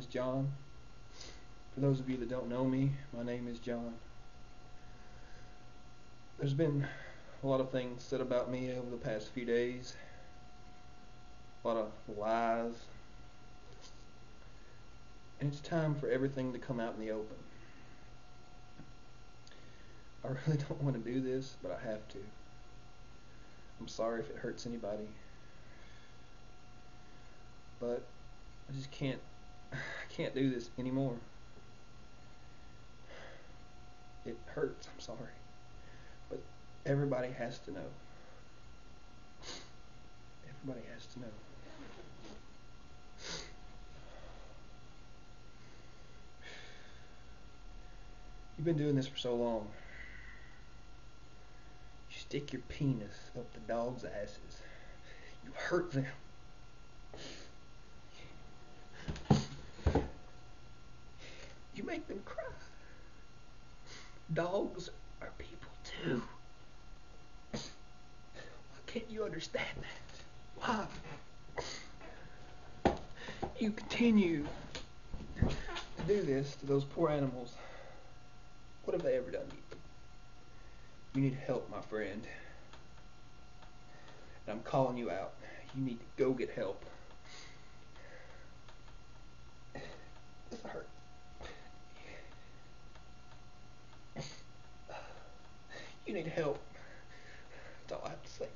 is John. For those of you that don't know me, my name is John. There's been a lot of things said about me over the past few days. A lot of lies. And it's time for everything to come out in the open. I really don't want to do this, but I have to. I'm sorry if it hurts anybody. But I just I can't do this anymore. It hurts, I'm sorry. But everybody has to know. Everybody has to know. You've been doing this for so long. You stick your penis up the dogs' asses. You hurt them. You make them cry. Dogs are people too. Why can't you understand that? Why? You continue to do this to those poor animals. What have they ever done to you? You need help, my friend. And I'm calling you out. You need to go get help. This hurts. You need help. That's all I have to say.